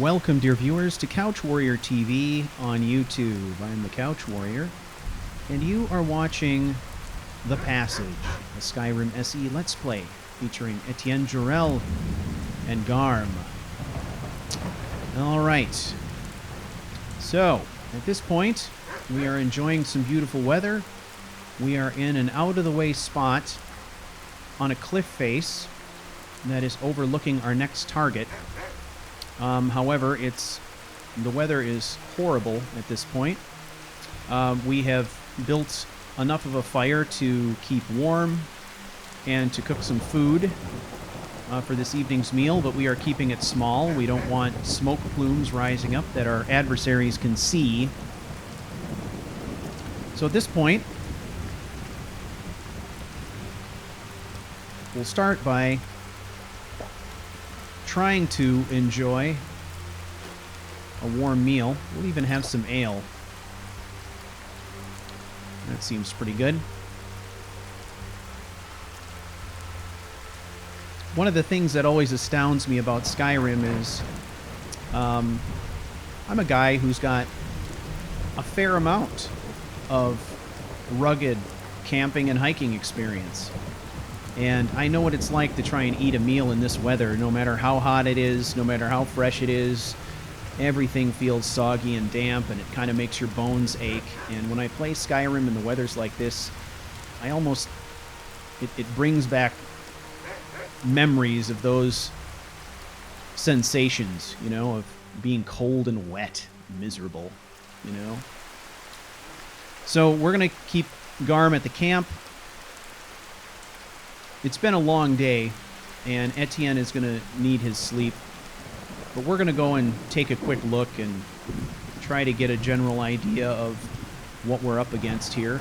Welcome, dear viewers, to Couch Warrior TV on YouTube. I'm the Couch Warrior, and you are watching The Passage, a Skyrim SE Let's Play featuring Ettient Jorel and Garm. Alright, so at this point we are enjoying some beautiful weather. We are in an out-of-the-way spot on a cliff face that is overlooking our next target. However, the weather is horrible at this point. We have built enough of a fire to keep warm and to cook some food for this evening's meal, but we are keeping it small. We don't want smoke plumes rising up that our adversaries can see. So at this point, we'll start by trying to enjoy a warm meal. We'll even have some ale. That seems pretty good. One of the things that always astounds me about Skyrim is I'm a guy who's got a fair amount of rugged camping and hiking experience. And I know what it's like to try and eat a meal in this weather, no matter how hot it is, no matter how fresh it is. Everything feels soggy and damp, and it kind of makes your bones ache. And when I play Skyrim and the weather's like this, I almost... It brings back memories of those sensations, you know, of being cold and wet, miserable, you know. So we're going to keep Garm at the camp. It's been a long day, and Ettient is going to need his sleep. But we're going to go and take a quick look and try to get a general idea of what we're up against here.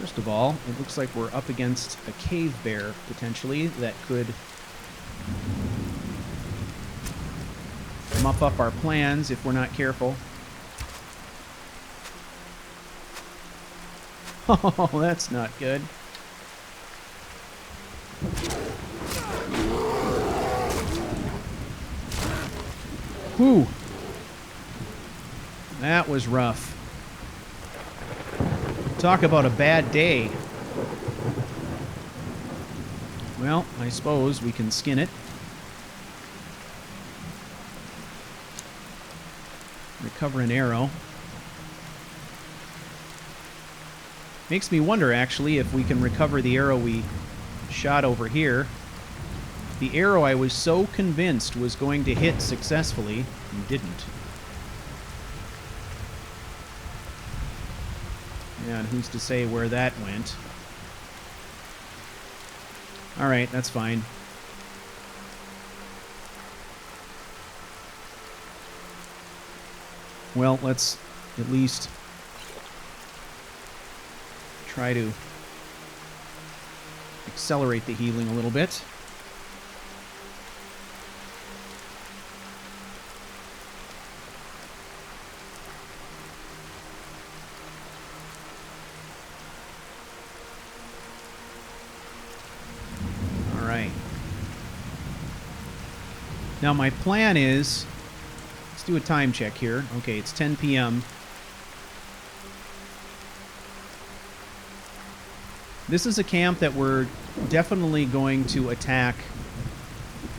First of all, it looks like we're up against a cave bear, potentially, that could muff up our plans if we're not careful. Oh, that's not good. Whew. That was rough. Talk about a bad day. Well, I suppose we can skin it. Recover an arrow. Makes me wonder, actually, if we can recover the arrow we shot over here. The arrow I was so convinced was going to hit successfully and didn't. Yeah, and who's to say where that went? Alright, that's fine. Well, let's at least try to accelerate the healing a little bit. All right. Now my plan is, let's do a time check here. Okay, it's 10 p.m. This is a camp that we're definitely going to attack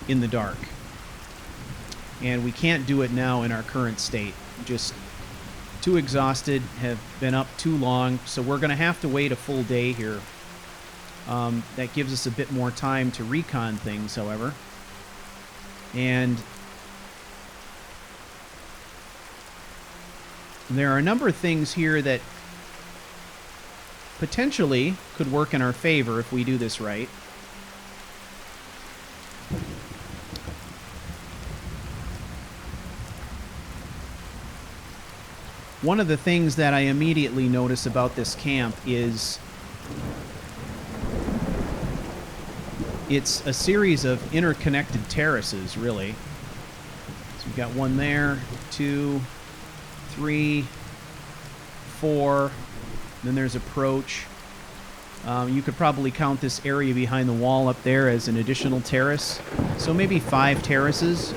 in the dark. And we can't do it now in our current state. Just too exhausted, have been up too long, so we're going to have to wait a full day here. That gives us a bit more time to recon things, however. And there are a number of things here that potentially could work in our favor if we do this right. One of the things that I immediately notice about this camp is it's a series of interconnected terraces, really. So we've got one there, 2, 3, 4, Then there's approach. You could probably count this area behind the wall up there as an additional terrace. So maybe 5 terraces.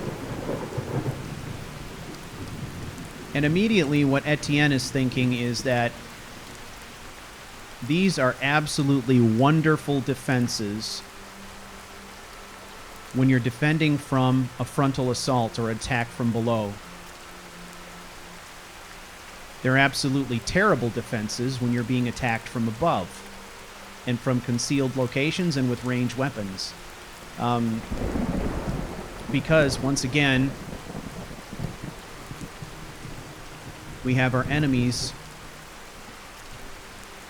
And immediately what Etienne is thinking is that these are absolutely wonderful defenses when you're defending from a frontal assault or attack from below. They're absolutely terrible defenses when you're being attacked from above and from concealed locations and with ranged weapons. Because, once again, we have our enemies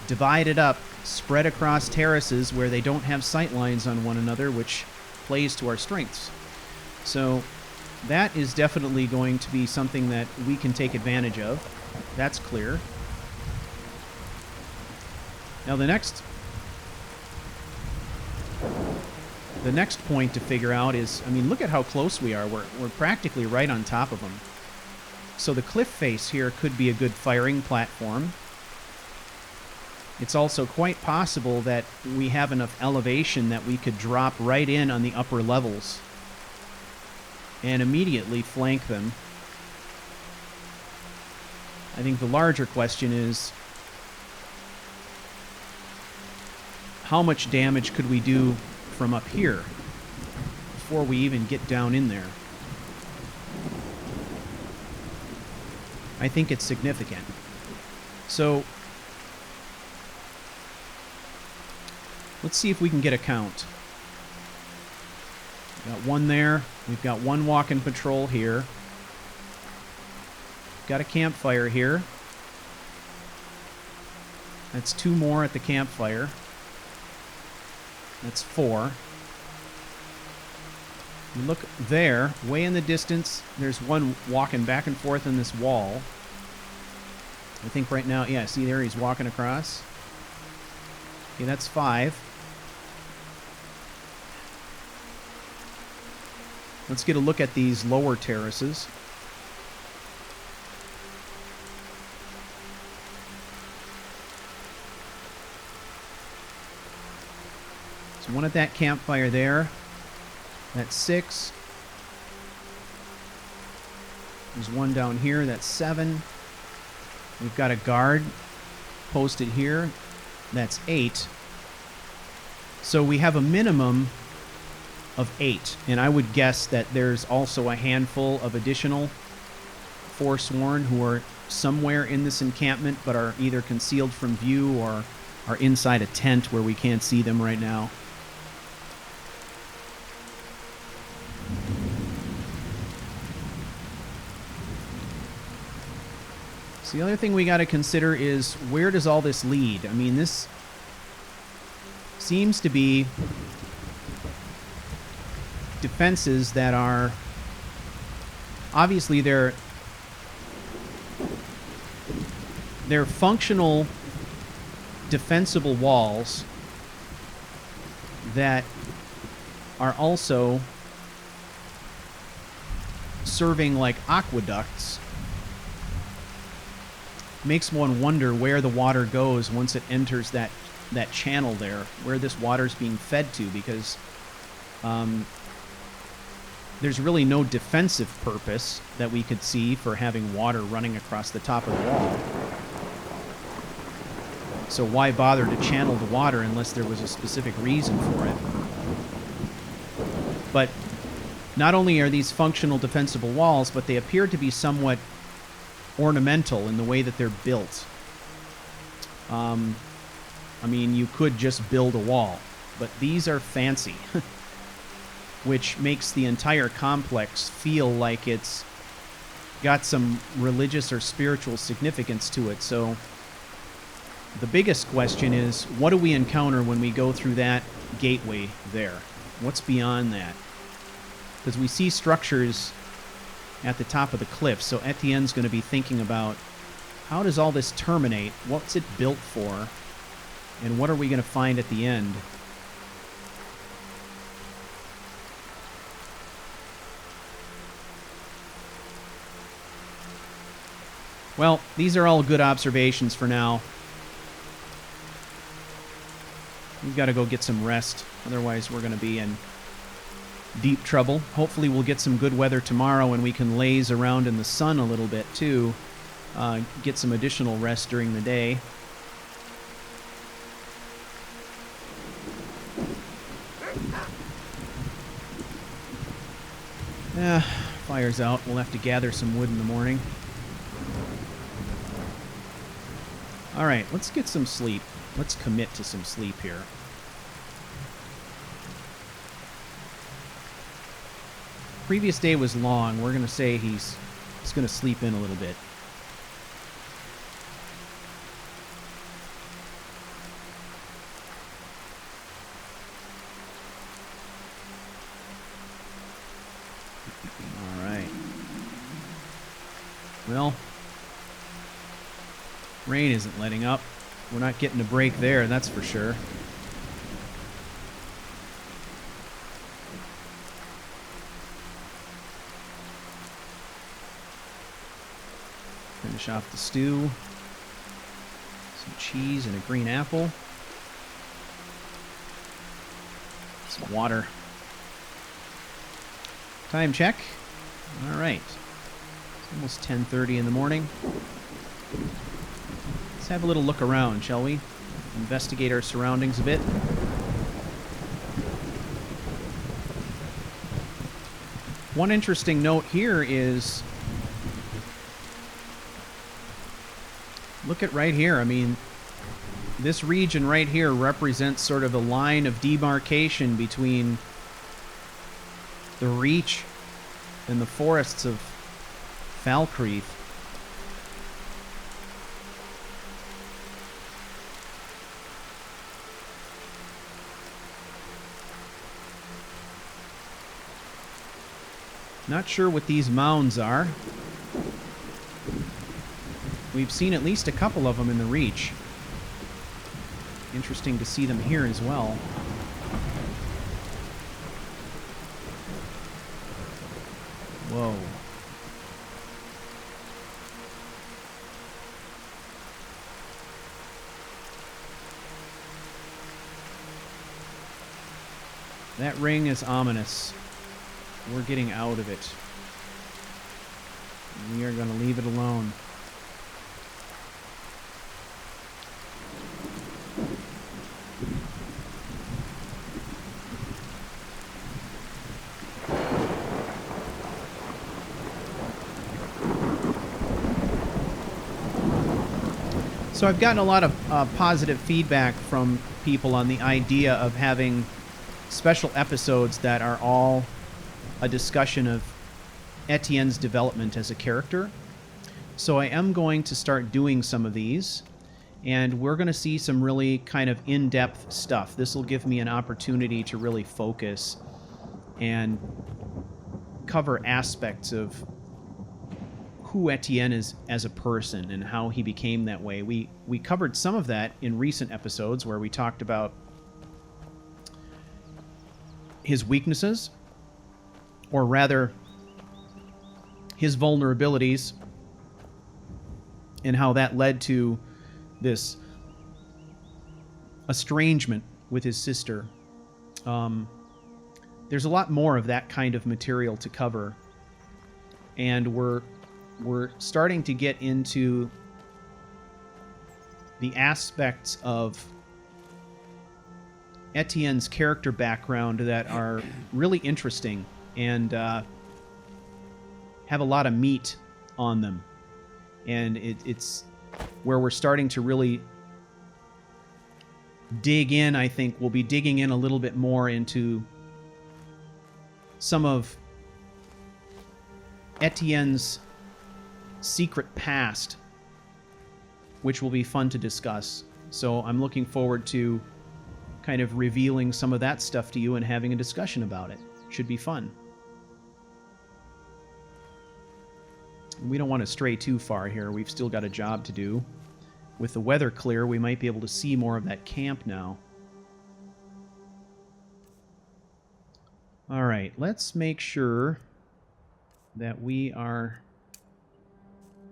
divided up, spread across terraces where they don't have sight lines on one another, which plays to our strengths. So that is definitely going to be something that we can take advantage of. That's clear. Now the next point to figure out is, I mean, look at how close we are. We're practically right on top of them. So the cliff face here could be a good firing platform. It's also quite possible that we have enough elevation that we could drop right in on the upper levels and immediately flank them. I think the larger question is, how much damage could we do from up here before we even get down in there? I think it's significant. So let's see if we can get a count. We've got one there. We've got one walk-in patrol here. Got a campfire here. That's 2 more at the campfire. That's 4. You look there, way in the distance, there's one walking back and forth on this wall. I think right now, yeah, see there, he's walking across. Okay, that's 5. Let's get a look at these lower terraces. So one at that campfire there. That's 6. There's one down here. That's 7. We've got a guard posted here. That's 8. So we have a minimum of 8. And I would guess that there's also a handful of additional Forsworn who are somewhere in this encampment but are either concealed from view or are inside a tent where we can't see them right now. So the other thing we got to consider is, where does all this lead? I mean, this seems to be defenses that are obviously they're functional defensible walls that are also serving like aqueducts. Makes one wonder where the water goes once it enters that channel there, where this water's being fed to, because there's really no defensive purpose that we could see for having water running across the top of the wall. So why bother to channel the water unless there was a specific reason for it? But not only are these functional defensible walls, but they appear to be somewhat ornamental in the way that they're built. I mean, you could just build a wall, but these are fancy, which makes the entire complex feel like it's got some religious or spiritual significance to it. So the biggest question is, what do we encounter when we go through that gateway there? What's beyond that? Because we see structures at the top of the cliff, so Etienne's going to be thinking about, how does all this terminate? What's it built for? And what are we going to find at the end? Well, these are all good observations for now. We've got to go get some rest. Otherwise, we're going to be in deep trouble. Hopefully, we'll get some good weather tomorrow and we can laze around in the sun a little bit, too. Get some additional rest during the day. Fire's out. We'll have to gather some wood in the morning. Alright, let's get some sleep. Let's commit to some sleep here. Previous day was long. We're going to say he's going to sleep in a little bit. Well, rain isn't letting up. We're not getting a break there, that's for sure. Finish off the stew. Some cheese and a green apple. Some water. Time check. All right. Almost 10:30 in the morning. Let's have a little look around, shall we? Investigate our surroundings a bit. One interesting note here is, look at right here. I mean, this region right here represents sort of a line of demarcation between the Reach and the forests of Falkreath. Not sure what these mounds are. We've seen at least a couple of them in the Reach. Interesting to see them here as well. Whoa. That ring is ominous. We're getting out of it. We are going to leave it alone. So I've gotten a lot of positive feedback from people on the idea of having special episodes that are all a discussion of Etienne's development as a character. So I am going to start doing some of these, and we're going to see some really kind of in-depth stuff. This will give me an opportunity to really focus and cover aspects of who Etienne is as a person and how he became that way. We covered some of that in recent episodes where we talked about his weaknesses, or rather his vulnerabilities, and how that led to this estrangement with his sister. There's a lot more of that kind of material to cover, and we're starting to get into the aspects of Etienne's character background that are really interesting and have a lot of meat on them. And it's where we're starting to really dig in. I think we'll be digging in a little bit more into some of Etienne's secret past, which will be fun to discuss. So I'm looking forward to kind of revealing some of that stuff to you and having a discussion about it. Should be fun. We don't want to stray too far here. We've still got a job to do. With the weather clear, we might be able to see more of that camp now. All right, let's make sure that we are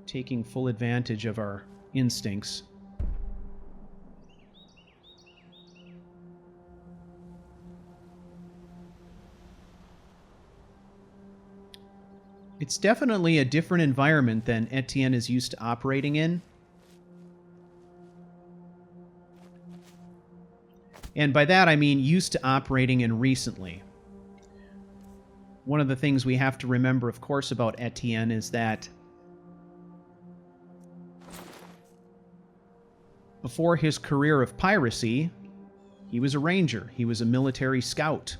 taking full advantage of our instincts. It's definitely a different environment than Ettient is used to operating in. And by that, I mean used to operating in recently. One of the things we have to remember, of course, about Ettient is that before his career of piracy, he was a ranger. He was a military scout.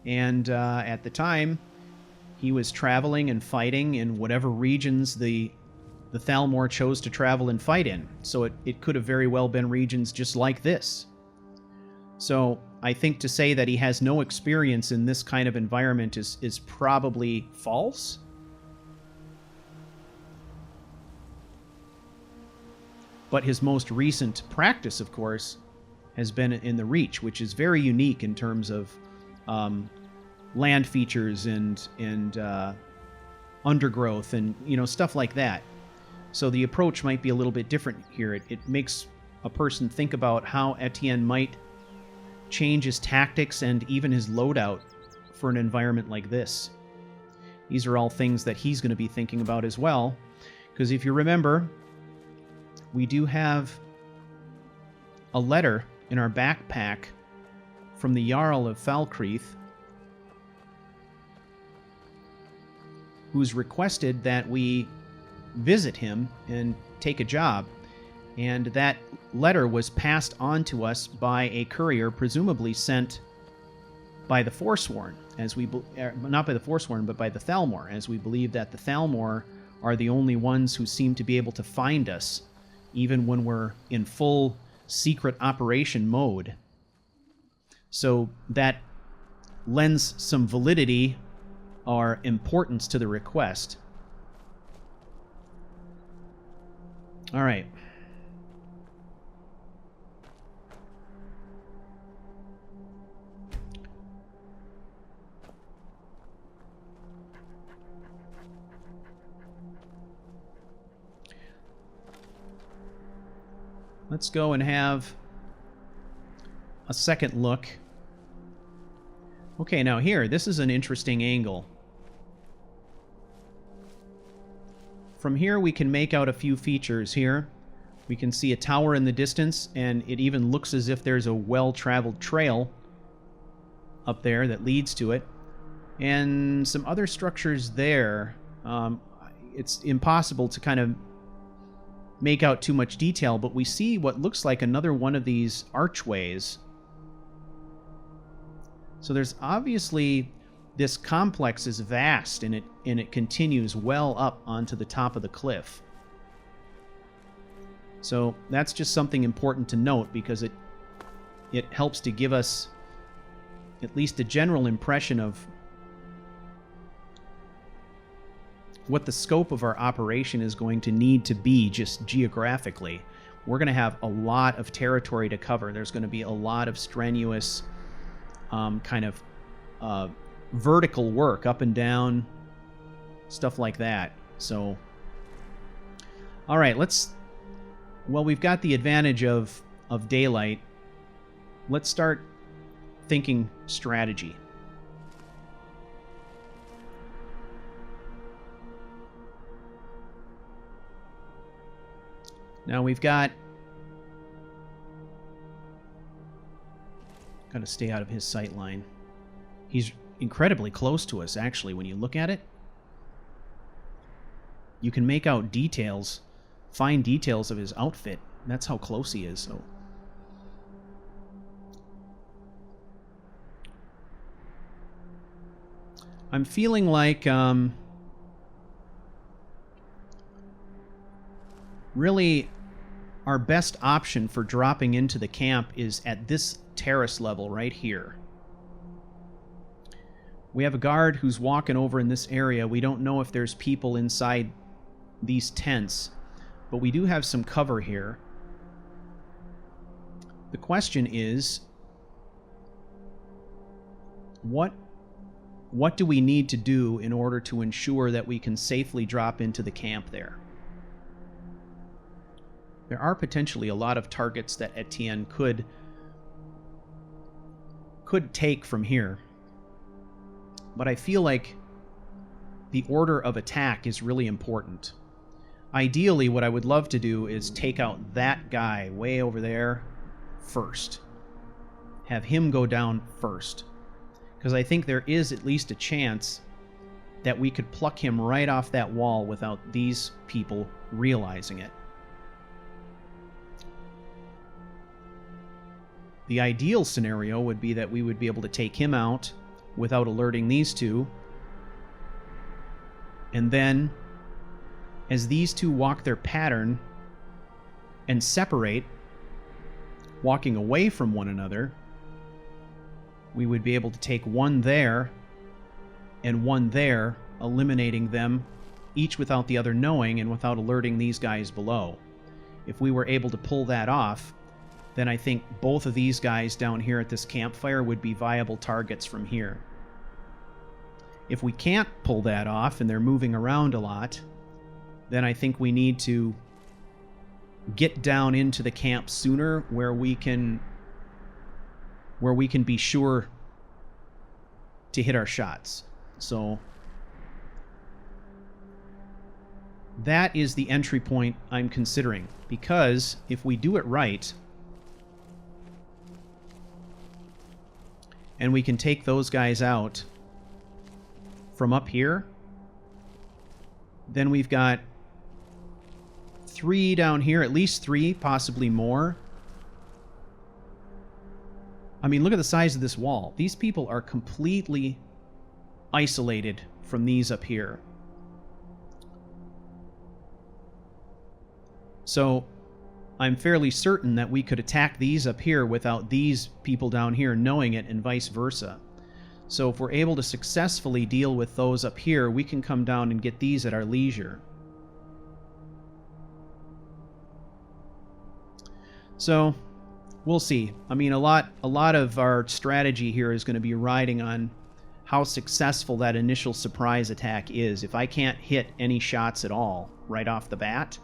And at the time, he was traveling and fighting in whatever regions the Thalmor chose to travel and fight in. So it could have very well been regions just like this. So I think to say that he has no experience in this kind of environment is probably false. But his most recent practice, of course, has been in the Reach, which is very unique in terms of land features and undergrowth and, you know, stuff like that. So the approach might be a little bit different here. It makes a person think about how Ettient might change his tactics and even his loadout for an environment like this. These are all things that he's going to be thinking about as well, because if you remember, we do have a letter in our backpack from the Jarl of Falkreath, who's requested that we visit him and take a job. And that letter was passed on to us by a courier, presumably sent by the Forsworn, not by the Forsworn, but by the Thalmor, as we believe that the Thalmor are the only ones who seem to be able to find us, even when we're in full secret operation mode. So that lends some validity or importance to the request. All right. Let's go and have a second look. Okay, now here, this is an interesting angle. From here, we can make out a few features here. We can see a tower in the distance, and it even looks as if there's a well-traveled trail up there that leads to it. And some other structures there. It's impossible to kind of make out too much detail, but we see what looks like another one of these archways. So there's obviously, this complex is vast, and it continues well up onto the top of the cliff. So that's just something important to note, because it helps to give us at least a general impression of what the scope of our operation is going to need to be just geographically. We're going to have a lot of territory to cover. There's going to be a lot of strenuous kind of vertical work up and down, stuff like that. So, all right, well, we've got the advantage of daylight. Let's start thinking strategy. Now we've got to stay out of his sight line. He's incredibly close to us, actually, when you look at it. You can make out details, fine details of his outfit. That's how close he is, so. I'm feeling like, really, our best option for dropping into the camp is at this terrace level right here. We have a guard who's walking over in this area. We don't know if there's people inside these tents, but we do have some cover here. The question is, what do we need to do in order to ensure that we can safely drop into the camp there? There are potentially a lot of targets that Ettient could take from here. But I feel like the order of attack is really important. Ideally, what I would love to do is take out that guy way over there first. Have him go down first. Because I think there is at least a chance that we could pluck him right off that wall without these people realizing it. The ideal scenario would be that we would be able to take him out without alerting these two. And then, as these two walk their pattern and separate, walking away from one another, we would be able to take one there and one there, eliminating them, each without the other knowing and without alerting these guys below. If we were able to pull that off, then I think both of these guys down here at this campfire would be viable targets from here. If we can't pull that off and they're moving around a lot, then I think we need to get down into the camp sooner where we can be sure to hit our shots. So that is the entry point I'm considering, because if we do it right and we can take those guys out from up here, then we've got 3 down here, at least 3, possibly more. I mean, look at the size of this wall. These people are completely isolated from these up here. So I'm fairly certain that we could attack these up here without these people down here knowing it, and vice versa. So if we're able to successfully deal with those up here, we can come down and get these at our leisure. So we'll see. I mean, a lot of our strategy here is going to be riding on how successful that initial surprise attack is. If I can't hit any shots at all right off the bat,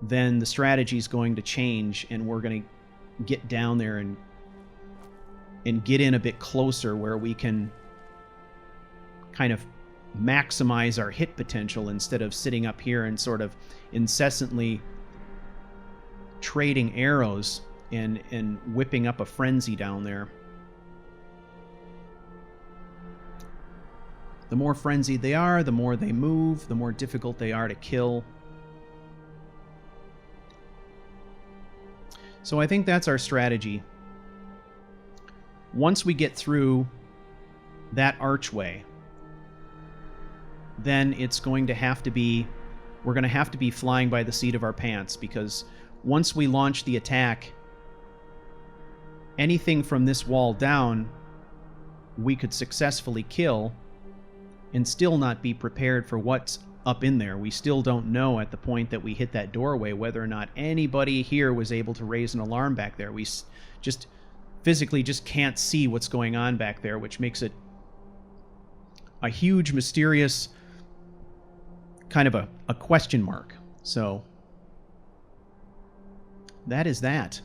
then the strategy is going to change, and we're going to get down there and get in a bit closer where we can kind of maximize our hit potential instead of sitting up here and sort of incessantly trading arrows and whipping up a frenzy down there. The more frenzied they are, the more they move, the more difficult they are to kill. So I think that's our strategy. Once we get through that archway, then it's going to have to be, we're going to have to be flying by the seat of our pants, because once we launch the attack, anything from this wall down we could successfully kill and still not be prepared for what's up in there. We still don't know at the point that we hit that doorway whether or not anybody here was able to raise an alarm back there. We just physically just can't see what's going on back there, which makes it a huge, mysterious kind of a question mark. So that is that.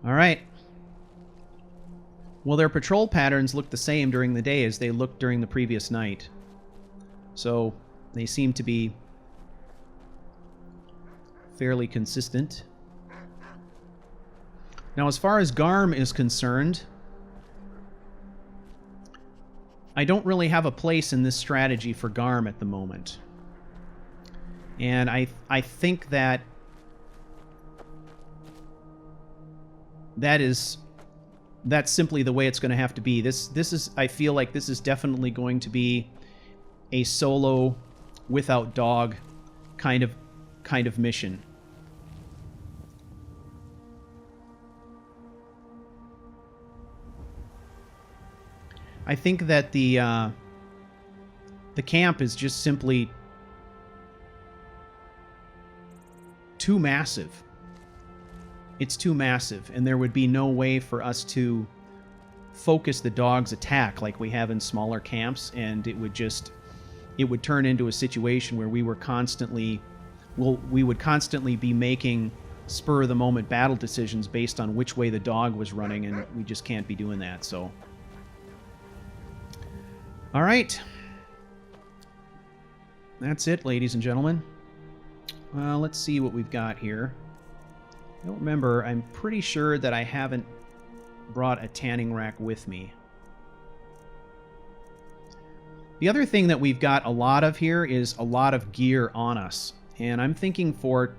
All right. Well, their patrol patterns look the same during the day as they looked during the previous night. So they seem to be fairly consistent. Now, as far as Garm is concerned, I don't really have a place in this strategy for Garm at the moment. And I think that that's simply the way it's going to have to be. I feel like this is definitely going to be a solo without dog kind of mission. I think that the camp is just simply too massive. It's too massive, and there would be no way for us to focus the dog's attack like we have in smaller camps, and it would turn into a situation where we would constantly be making spur-of-the-moment battle decisions based on which way the dog was running, and we just can't be doing that, so... Alright. That's it, ladies and gentlemen. Let's see what we've got here. I don't remember. I'm pretty sure that I haven't brought a tanning rack with me. The other thing that we've got a lot of here is a lot of gear on us. And I'm thinking for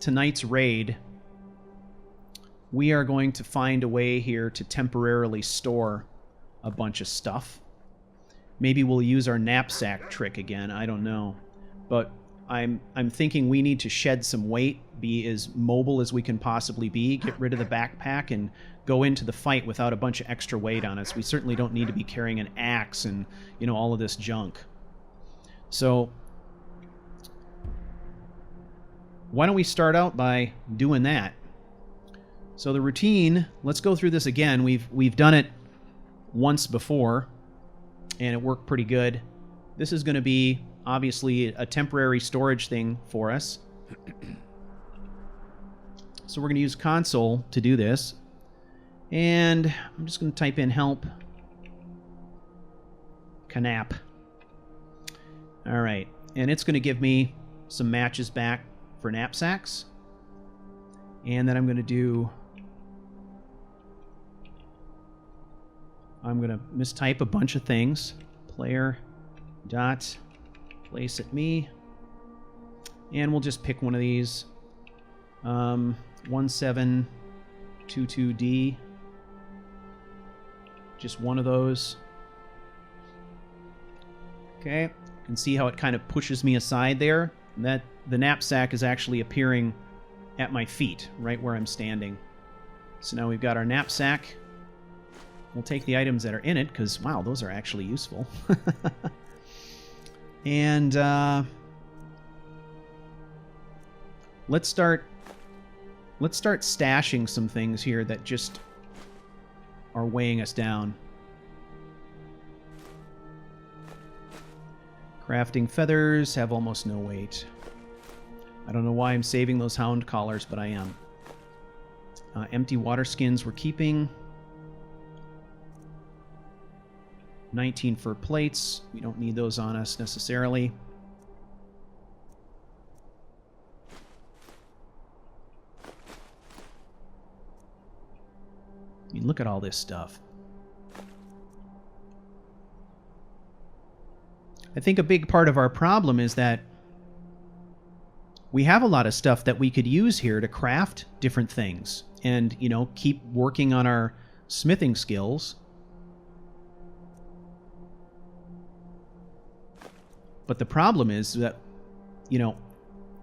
tonight's raid, we are going to find a way here to temporarily store a bunch of stuff. Maybe we'll use our knapsack trick again. I don't know. But I'm thinking we need to shed some weight, be as mobile as we can possibly be, get rid of the backpack, and go into the fight without a bunch of extra weight on us. We certainly don't need to be carrying an axe and, you know, all of this junk. So, why don't we start out by doing that? So the routine, let's go through this again. We've done it once before, and it worked pretty good. This is going to be, obviously, a temporary storage thing for us. So we're going to use console to do this. And I'm just going to type in help. Canap. Alright. And it's going to give me some matches back for knapsacks. And then I'm going to do... I'm going to mistype a bunch of things. Player dot place at me. And we'll just pick one of these. 1722D. Just one of those. Okay. You can see how it kind of pushes me aside there. That the knapsack is actually appearing at my feet, right where I'm standing. So now we've got our knapsack. We'll take the items that are in it, because, wow, those are actually useful. And let's start stashing some things here that just are weighing us down. Crafting feathers have almost no weight. I don't know why I'm saving those hound collars, but I am. Empty water skins we're keeping. 19 fur plates. We don't need those on us necessarily. I mean, look at all this stuff. I think a big part of our problem is that we have a lot of stuff that we could use here to craft different things and, you know, keep working on our smithing skills. But the problem is that, you know,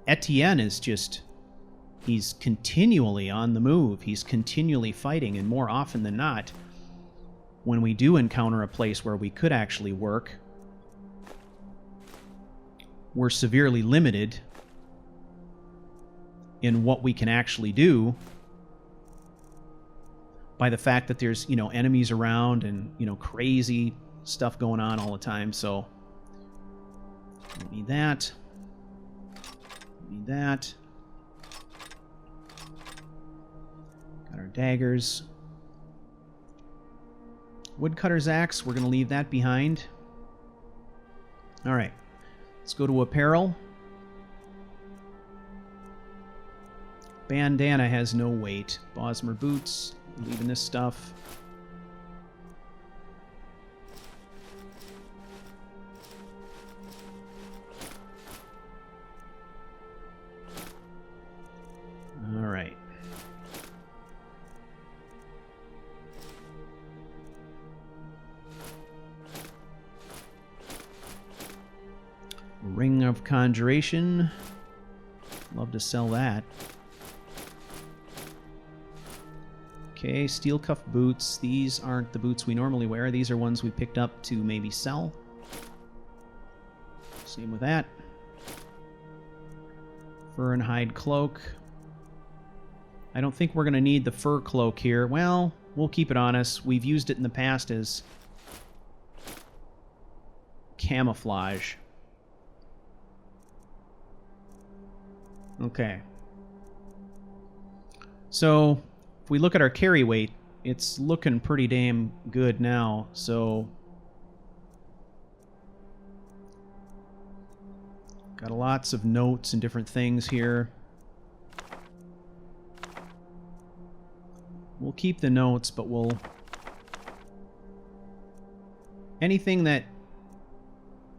Ettient is just... He's continually on the move. He's continually fighting, and more often than not, when we do encounter a place where we could actually work, we're severely limited in what we can actually do by the fact that there's, you know, enemies around and, you know, crazy stuff going on all the time. So, we need that. We need that. Got our daggers. Woodcutter's axe, we're going to leave that behind. Alright. Let's go to apparel. Bandana has no weight. Bosmer boots, leaving this stuff. Alright. Ring of Conjuration. Love to sell that. Okay, steel cuff boots. These aren't the boots we normally wear. These are ones we picked up to maybe sell. Same with that. Fur and hide cloak. I don't think we're going to need the fur cloak here. Well, we'll keep it on us. We've used it in the past as camouflage. Okay. So, if we look at our carry weight, it's looking pretty damn good now, so... Got lots of notes and different things here. We'll keep the notes, but we'll... Anything that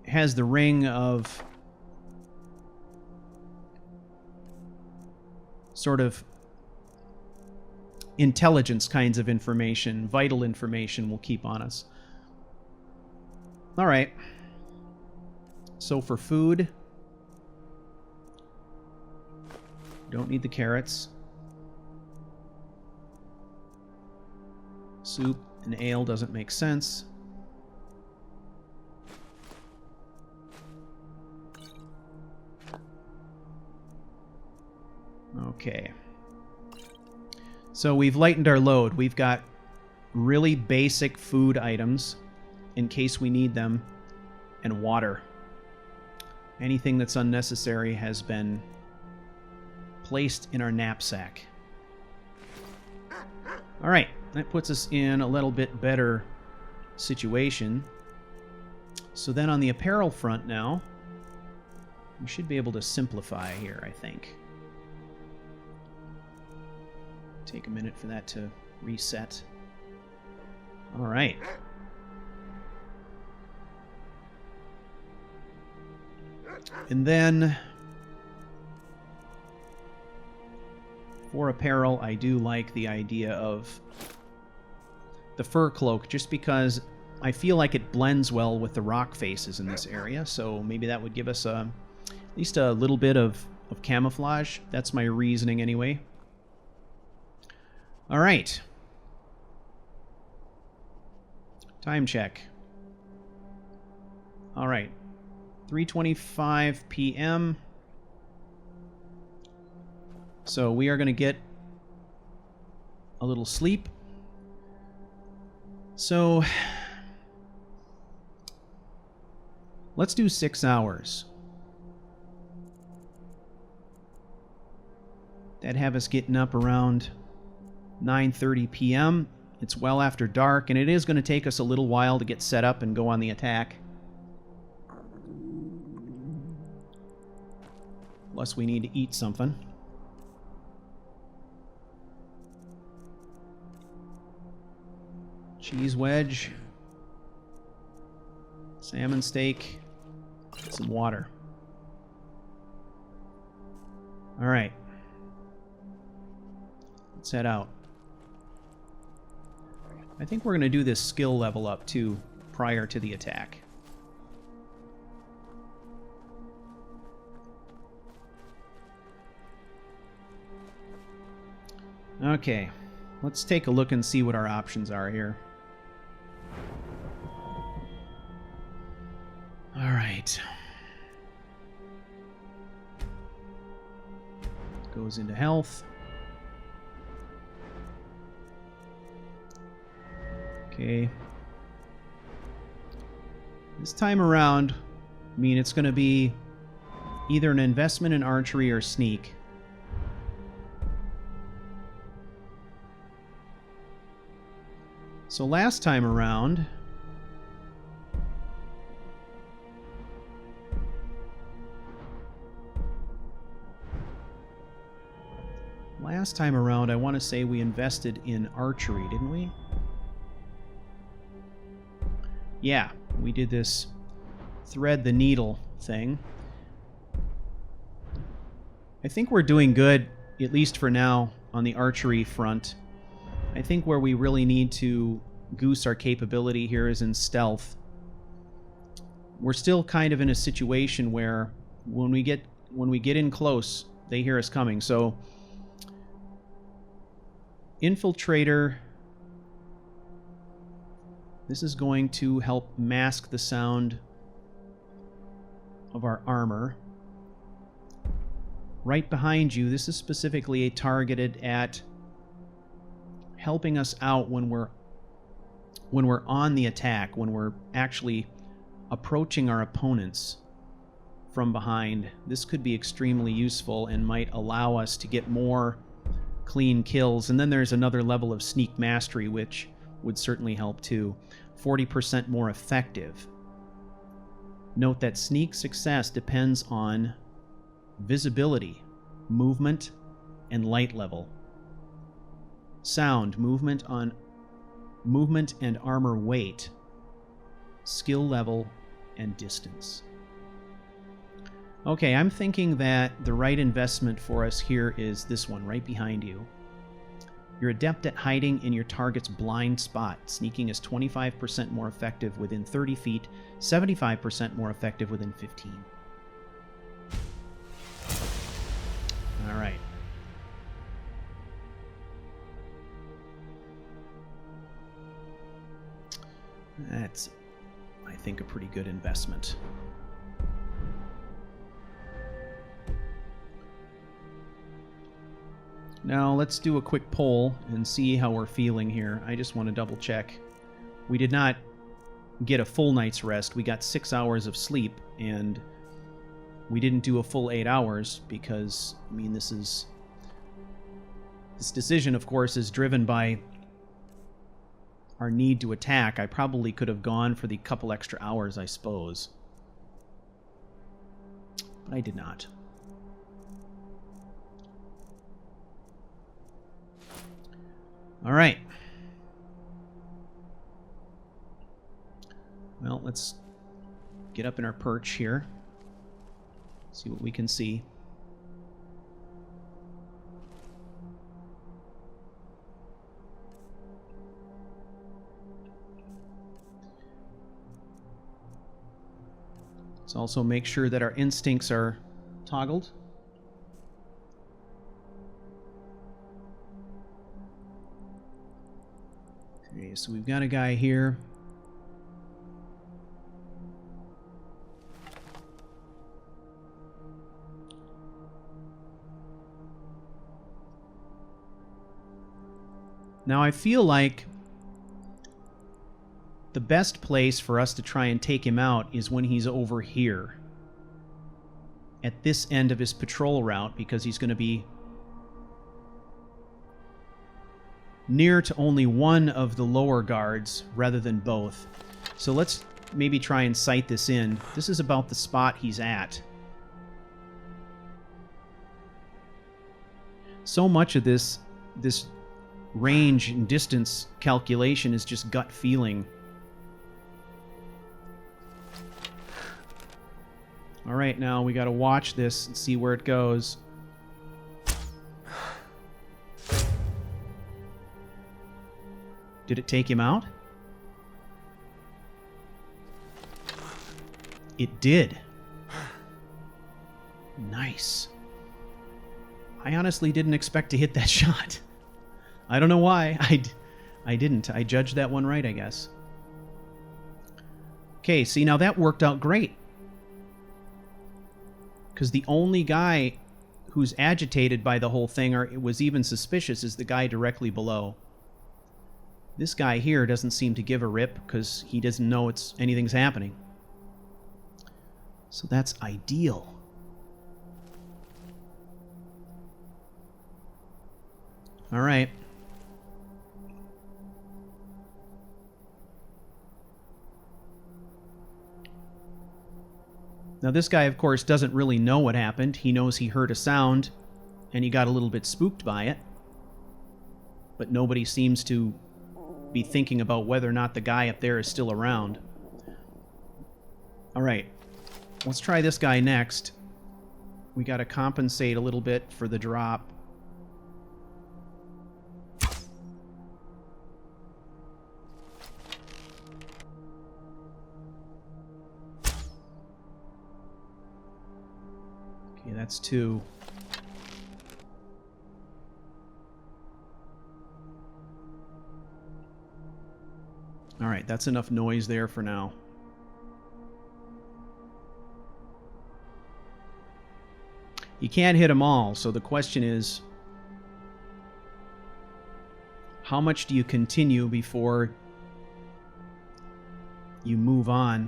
has the ring of sort of intelligence kinds of information, vital information, we'll keep on us. All right. So for food, don't need the carrots. Soup and ale doesn't make sense. Okay. So we've lightened our load. We've got really basic food items in case we need them, and water. Anything that's unnecessary has been placed in our knapsack. All right, that puts us in a little bit better situation. So then on the apparel front now, we should be able to simplify here, I think. Take a minute for that to reset. All right. And then for apparel, I do like the idea of the fur cloak, just because I feel like it blends well with the rock faces in this area, so maybe that would give us at least a little bit of camouflage. That's my reasoning anyway. All right. Time check. All right. 3:25 p.m. So we are going to get a little sleep. So let's do 6 hours. That'd have us getting up around 9:30 p.m. It's well after dark, and it is going to take us a little while to get set up and go on the attack. Plus, we need to eat something. Cheese wedge. Salmon steak. Some water. All right. Let's head out. I think we're going to do this skill level up, too, prior to the attack. Okay, let's take a look and see what our options are here. All right. Goes into health. Okay. This time around, I mean, it's going to be either an investment in archery or sneak. So last time around, I want to say we invested in archery, didn't we? Yeah, we did this thread the needle thing. I think we're doing good, at least for now, on the archery front. I think where we really need to goose our capability here is in stealth. We're still kind of in a situation where when we get in close, they hear us coming. So Infiltrator, this is going to help mask the sound of our armor. Right behind you, this is specifically targeted at helping us out when we're on the attack, when we're actually approaching our opponents from behind. This could be extremely useful and might allow us to get more clean kills. And then there's another level of sneak mastery, which would certainly help too. 40% more effective. Note that sneak success depends on visibility, movement, and light level. Sound, movement and armor weight, skill level, and distance. Okay, I'm thinking that the right investment for us here is this one right behind you. You're adept at hiding in your target's blind spot. Sneaking is 25% more effective within 30 feet, 75% more effective within 15. All right. That's, I think, a pretty good investment. Now, let's do a quick poll and see how we're feeling here. I just want to double check. We did not get a full night's rest. We got 6 hours of sleep, and we didn't do a full 8 hours because, I mean, this decision, of course, is driven by our need to attack. I probably could have gone for the couple extra hours, I suppose. But I did not. All right. Well, let's get up in our perch here. See what we can see. Let's also make sure that our instincts are toggled. Okay, so we've got a guy here. Now I feel like the best place for us to try and take him out is when he's over here at this end of his patrol route, because he's going to be near to only one of the lower guards rather than both. So let's maybe try and sight this in. This is about the spot he's at. So much of this range and distance calculation is just gut feeling. All right, now we got to watch this and see where it goes. Did it take him out? It did. Nice. I honestly didn't expect to hit that shot. I don't know why. I didn't. I judged that one right, I guess. Okay, see, now that worked out great. Because the only guy who's agitated by the whole thing, or was even suspicious, is the guy directly below. This guy here doesn't seem to give a rip because he doesn't know anything's happening. So that's ideal. All right. Now this guy, of course, doesn't really know what happened. He knows he heard a sound, and he got a little bit spooked by it. But nobody seems to be thinking about whether or not the guy up there is still around. All right, let's try this guy next. We got to compensate a little bit for the drop. Okay, that's 2. All right, that's enough noise there for now. You can't hit them all, so the question is, how much do you continue before you move on?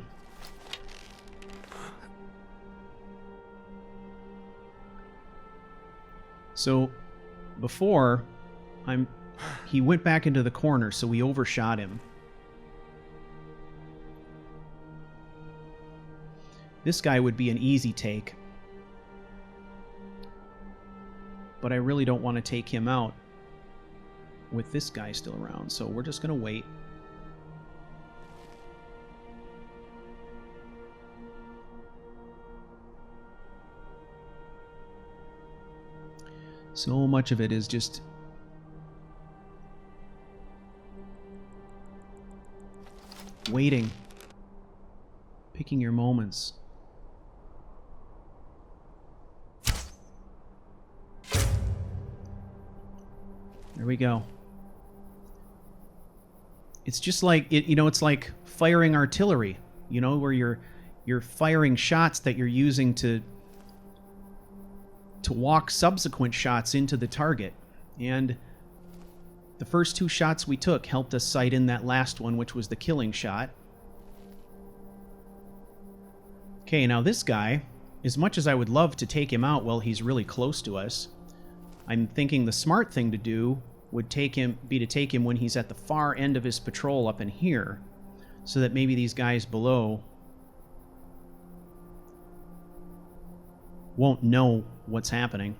So before, he went back into the corner, so we overshot him. This guy would be an easy take. But I really don't want to take him out with this guy still around, so we're just going to wait. So much of it is just waiting, picking your moments. There we go. It's just like it's like firing artillery, where you're firing shots that you're using to walk subsequent shots into the target. And the first 2 shots we took helped us sight in that last one, which was the killing shot. Okay, now this guy, as much as I would love to take him out while he's really close to us, I'm thinking the smart thing to do would take him when he's at the far end of his patrol up in here, so that maybe these guys below won't know what's happening.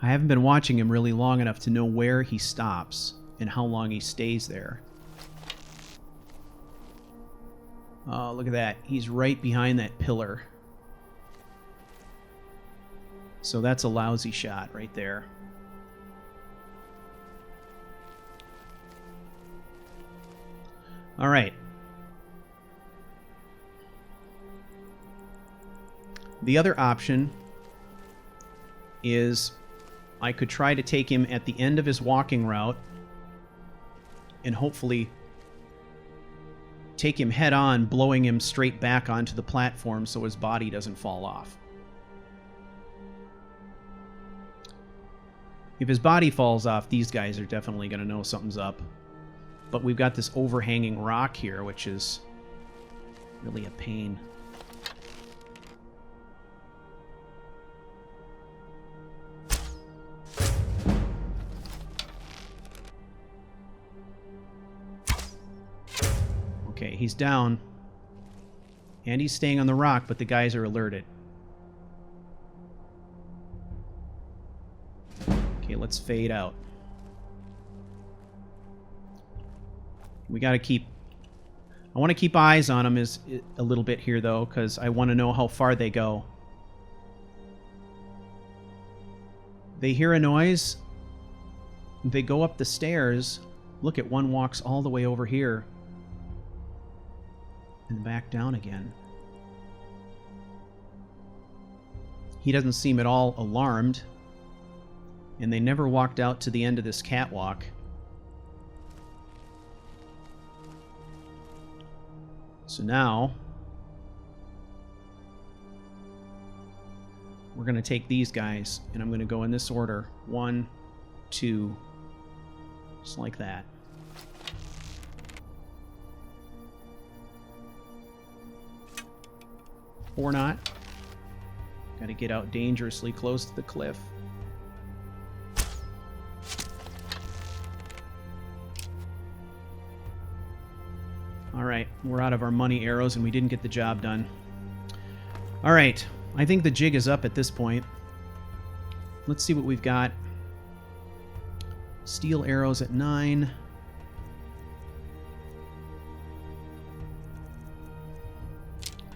I haven't been watching him really long enough to know where he stops and how long he stays there. Oh, look at that. He's right behind that pillar. So that's a lousy shot right there. All right. The other option is I could try to take him at the end of his walking route and hopefully take him head on, blowing him straight back onto the platform so his body doesn't fall off. If his body falls off, these guys are definitely going to know something's up. But we've got this overhanging rock here, which is really a pain. Okay, he's down. And he's staying on the rock, but the guys are alerted. Okay, let's fade out. We got to keep... I want to keep eyes on them a little bit here, though, because I want to know how far they go. They hear a noise. They go up the stairs. Look at one walks all the way over here. And back down again. He doesn't seem at all alarmed. And they never walked out to the end of this catwalk. So now, we're going to take these guys, and I'm going to go in this order. 1, 2, just like that. Or not. Got to get out dangerously close to the cliff. Alright, we're out of our money arrows and we didn't get the job done. Alright, I think the jig is up at this point. Let's see what we've got. Steel arrows at 9.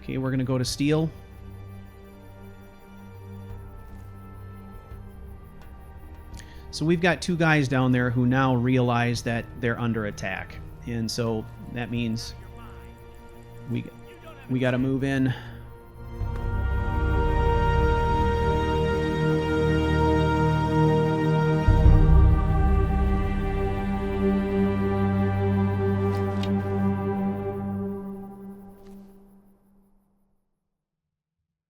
Okay, we're going to go to steel. So we've got 2 guys down there who now realize that they're under attack. And so that means we got to move in.